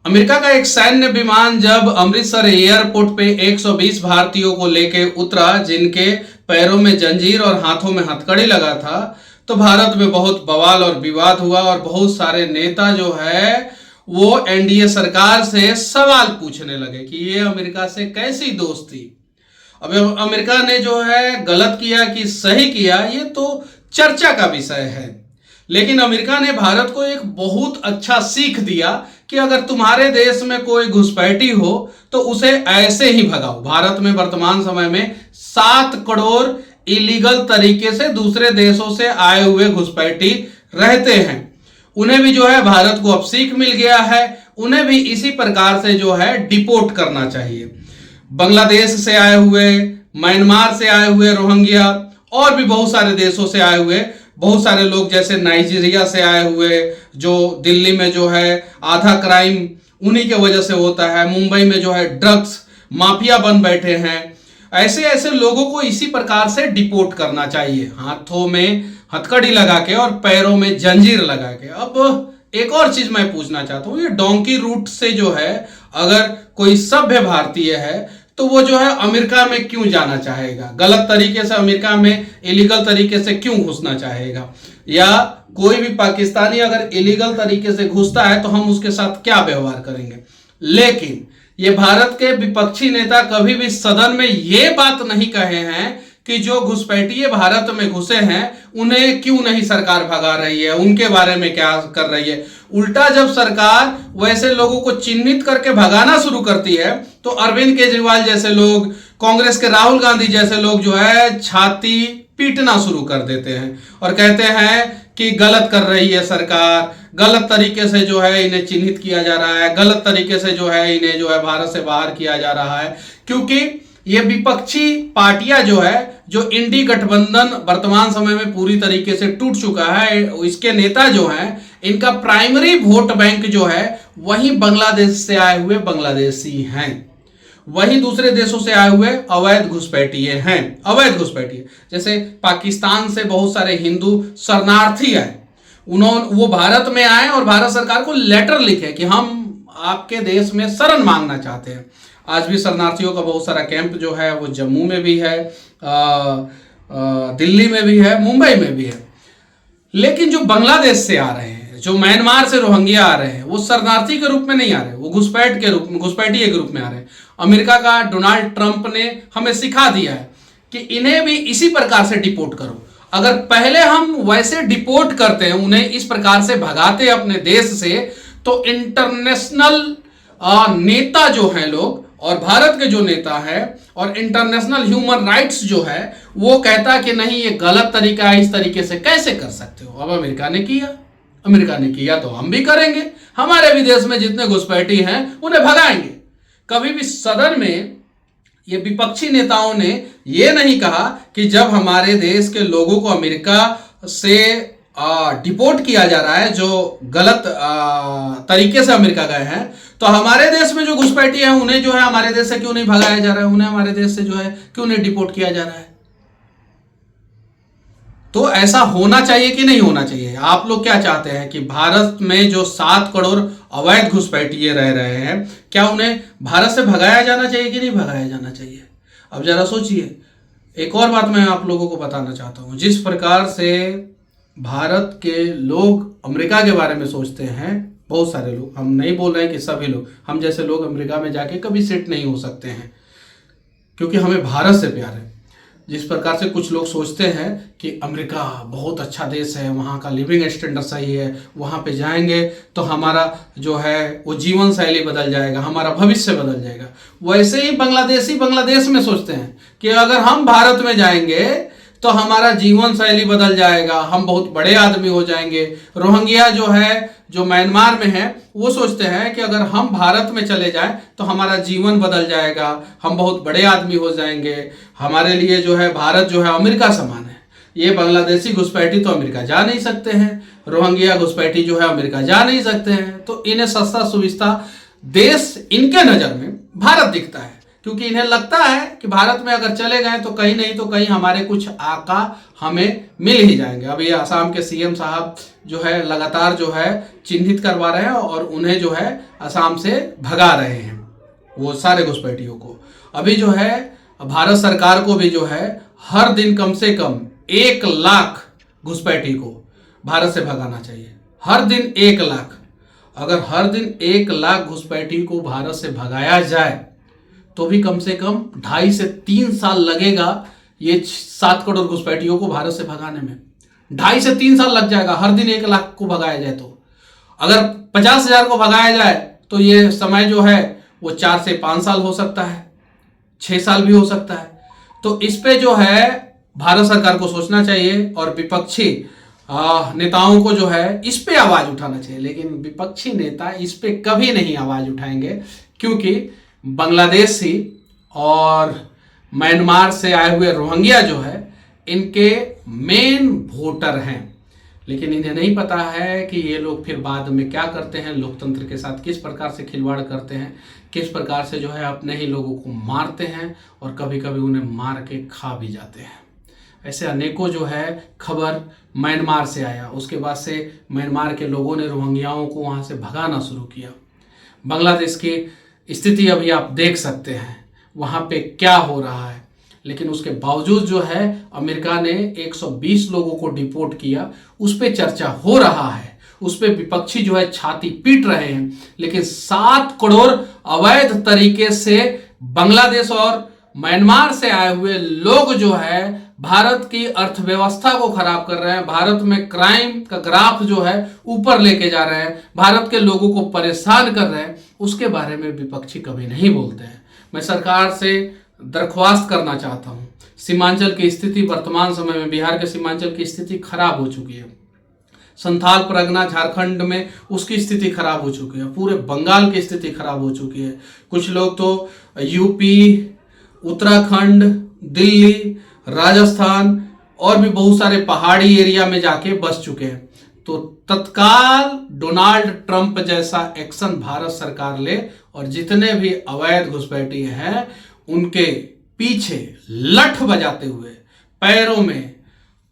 America का एक सैन्य विमान जब अमृतसर एयरपोर्ट पे 120 भारतीयों को लेके उतरा, जिनके पैरों में जंजीर और हाथों में हथकड़ी लगा था, तो भारत में बहुत बवाल और विवाद हुआ और बहुत सारे नेता जो है वो एनडीए सरकार से सवाल पूछने लगे कि ये अमेरिका से कैसी दोस्ती। अब अमेरिका ने जो है गलत किया कि सही किया, ये तो चर्चा का विषय है। लेकिन अमेरिका ने भारत को एक बहुत अच्छा सीख दिया कि अगर तुम्हारे देश में कोई घुसपैठी हो तो उसे ऐसे ही भगाओ। भारत में वर्तमान समय में 7 करोड़ इलीगल तरीके से दूसरे देशों से आए हुए घुसपैठी रहते हैं। उन्हें भी जो है भारत को अब सीख मिल गया है, उन्हें भी इसी प्रकार से जो है डिपोर्ट करना चाहिए। बांग्लादेश से आए हुए, म्यांमार से आए हुए रोहिंग्या और भी बहुत सारे देशों से आए हुए बहुत सारे लोग, जैसे नाइजीरिया से आए हुए, जो दिल्ली में जो है आधा क्राइम उन्हीं के वजह से होता है, मुंबई में जो है ड्रग्स माफिया बन बैठे हैं। ऐसे ऐसे लोगों को इसी प्रकार से डिपोर्ट करना चाहिए, हाथों में हथकड़ी लगा के और पैरों में जंजीर लगा के। अब एक और चीज मैं पूछना चाहता हूं, ये डोंकी रूट से जो है अगर कोई सभ्य भारतीय है तो वो जो है अमेरिका में क्यों जाना चाहेगा? गलत तरीके से अमेरिका में इलीगल तरीके से क्यों घुसना चाहेगा? या कोई भी पाकिस्तानी अगर इलीगल तरीके से घुसता है तो हम उसके साथ क्या व्यवहार करेंगे? लेकिन ये भारत के विपक्षी नेता कभी भी सदन में ये बात नहीं कहे हैं कि जो घुसपैठिए भारत में घुसे हैं उन्हें क्यों नहीं सरकार भगा रही है, उनके बारे में क्या कर रही है। उल्टा जब सरकार वैसे लोगों को चिन्हित करके भगाना शुरू करती है तो अरविंद केजरीवाल जैसे लोग, कांग्रेस के राहुल गांधी जैसे लोग जो है छाती पीटना शुरू कर देते हैं और कहते हैं कि गलत कर रही है सरकार, गलत तरीके से जो है इन्हें चिन्हित किया जा रहा है, गलत तरीके से जो है इन्हें जो है भारत से बाहर किया जा रहा है। क्योंकि ये विपक्षी पार्टियां जो है, जो इंडी गठबंधन वर्तमान समय में पूरी तरीके से टूट चुका है, इसके नेता जो हैं इनका प्राइमरी वोट बैंक जो है वही बांग्लादेश से आए हुए बांग्लादेशी हैं, वही दूसरे देशों से आए हुए अवैध घुसपैठिए हैं। अवैध घुसपैठिए जैसे पाकिस्तान से बहुत सारे हिंदू शरणार्थी आए, वो भारत में आए और भारत सरकार को लेटर लिखे कि हम आपके देश में शरण मांगना चाहते हैं। आज भी शरणार्थियों का बहुत सारा कैंप जो है वो जम्मू में भी है, दिल्ली में भी है, मुंबई में भी है। लेकिन जो बांग्लादेश से आ रहे हैं, जो म्यांमार से रोहिंग्या आ रहे हैं, वो शरणार्थी के रूप में नहीं आ रहे, वो घुसपैठ के रूप में, घुसपैठिए के रूप में आ रहे हैं। अमेरिका का डोनाल्ड ट्रंप ने हमें सिखा दिया है कि इन्हें भी इसी प्रकार से डिपोर्ट करो। अगर पहले हम वैसे डिपोर्ट करते हैं, उन्हें इस प्रकार से भगाते हैं अपने देश से, तो इंटरनेशनल नेता जो हैं लोग और भारत के जो नेता है और इंटरनेशनल ह्यूमन राइट्स जो है वो कहता कि नहीं ये गलत तरीका है, इस तरीके से कैसे कर सकते हो। अब अमेरिका ने किया, अमेरिका ने किया तो हम भी करेंगे। हमारे भी देश में जितने घुसपैठी हैं उन्हें भगाएंगे। कभी भी सदन में ये विपक्षी नेताओं ने ये नहीं कहा कि जब हमारे देश के लोगों को अमेरिका से डिपोर्ट किया जा रहा है, जो गलत तरीके से अमेरिका गए हैं, तो हमारे देश में जो घुसपैठी है उन्हें जो है हमारे देश से क्यों नहीं भगाया जा रहा है, उन्हें हमारे देश से जो है क्यों नहीं डिपोर्ट किया जा रहा है। तो ऐसा होना चाहिए कि नहीं होना चाहिए? आप लोग क्या चाहते हैं कि भारत में जो 7 करोड़ अवैध घुसपैठिए रह रहे हैं, क्या उन्हें भारत से भगाया जाना चाहिए कि नहीं भगाया जाना चाहिए? अब जरा सोचिए। एक और बात मैं आप लोगों को बताना चाहता हूं, जिस प्रकार से भारत के लोग अमेरिका के बारे में सोचते हैं, बहुत सारे लोग, हम नहीं बोल रहे हैं कि सभी लोग, हम जैसे लोग अमेरिका में जाके कभी सेट नहीं हो सकते हैं क्योंकि हमें भारत से प्यार है। जिस प्रकार से कुछ लोग सोचते हैं कि अमेरिका बहुत अच्छा देश है, वहाँ का लिविंग स्टैंडर्ड सही है, वहाँ पे जाएंगे तो हमारा जो है वो जीवन शैली बदल जाएगा, हमारा भविष्य बदल जाएगा। वैसे ही बांग्लादेशी बांग्लादेश में सोचते हैं कि अगर हम भारत में जाएंगे तो हमारा जीवन शैली बदल जाएगा, हम बहुत बड़े आदमी हो जाएंगे। रोहिंग्या जो है, जो म्यांमार में है, वो सोचते हैं कि अगर हम भारत में चले जाएं तो हमारा जीवन बदल जाएगा, हम बहुत बड़े आदमी हो जाएंगे, हमारे लिए जो है भारत जो है अमेरिका समान है। ये बांग्लादेशी घुसपैठी तो अमेरिका जा नहीं सकते हैं, रोहिंग्या घुसपैठी जो है अमेरिका जा नहीं सकते हैं। तो इन्हें सस्ता सुविस्ता देश इनके नज़र में भारत दिखता है क्योंकि इन्हें लगता है कि भारत में अगर चले गए तो कहीं नहीं तो कहीं हमारे कुछ आका हमें मिल ही जाएंगे। अभी असम के सीएम साहब जो है लगातार जो है चिन्हित करवा रहे हैं और उन्हें जो है असम से भगा रहे हैं वो सारे घुसपैठियों को। अभी जो है भारत सरकार को भी जो है हर दिन कम से कम 1 लाख घुसपैठी को भारत से भगाना चाहिए। हर दिन 1 लाख। अगर हर दिन 1 लाख घुसपैठी को भारत से भगाया जाए तो भी कम से कम 2.5 से 3 साल लगेगा ये 7 करोड़ घुसपैठियों को भारत से भगाने में। 2.5 से 3 साल लग जाएगा हर दिन 1 लाख को भगाया जाए। तो अगर 50,000 को भगाया जाए तो ये समय जो है वो 4 से 5 साल हो सकता है, 6 साल भी हो सकता है। तो इस पे जो है भारत सरकार को सोचना चाहिए और विपक्षी नेताओं को जो है इस पे आवाज उठाना चाहिए। लेकिन विपक्षी नेता इस पे कभी नहीं आवाज उठाएंगे क्योंकि बांग्लादेशी और म्यांमार से आए हुए रोहिंग्या जो है इनके मेन वोटर हैं। लेकिन इन्हें नहीं पता है कि ये लोग फिर बाद में क्या करते हैं, लोकतंत्र के साथ किस प्रकार से खिलवाड़ करते हैं, किस प्रकार से जो है अपने ही लोगों को मारते हैं और कभी कभी उन्हें मार के खा भी जाते हैं। ऐसे अनेकों जो है खबर म्यांमार से आया, उसके बाद से म्यांमार के लोगों ने रोहिंग्याओं को वहाँ से भगाना शुरू किया। बांग्लादेश की स्थिति अभी आप देख सकते हैं वहाँ पे क्या हो रहा है। लेकिन उसके बावजूद जो है अमेरिका ने 120 लोगों को डिपोर्ट किया, उस पर चर्चा हो रहा है, उस पर विपक्षी जो है छाती पीट रहे हैं। लेकिन 7 करोड़ अवैध तरीके से बांग्लादेश और म्यांमार से आए हुए लोग जो है भारत की अर्थव्यवस्था को खराब कर रहे हैं, भारत में क्राइम का ग्राफ जो है ऊपर लेके जा रहे हैं, भारत के लोगों को परेशान कर रहे हैं, उसके बारे में विपक्षी कभी नहीं बोलते हैं। मैं सरकार से दरख्वास्त करना चाहता हूं, सीमांचल की स्थिति वर्तमान समय में बिहार के सीमांचल की स्थिति खराब हो चुकी है, संथाल परगना झारखंड में उसकी स्थिति खराब हो चुकी है, पूरे बंगाल की स्थिति खराब हो चुकी है। कुछ लोग तो यूपी, उत्तराखंड, दिल्ली, राजस्थान और भी बहुत सारे पहाड़ी एरिया में जाके बस चुके हैं। तो तत्काल डोनाल्ड ट्रंप जैसा एक्शन भारत सरकार ले और जितने भी अवैध घुसपैठी हैं उनके पीछे लठ बजाते हुए, पैरों में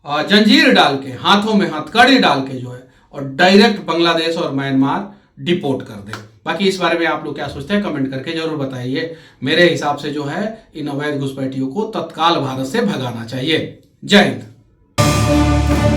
जंजीर डाल के, हाथों में हथकड़ी डाल के जो है और डायरेक्ट बांग्लादेश और म्यांमार डिपोर्ट कर दे। बाकी इस बारे में आप लोग क्या सोचते हैं कमेंट करके जरूर बताइए। मेरे हिसाब से जो है इन अवैध घुसपैठियों को तत्काल भारत से भगाना चाहिए। जय हिंद।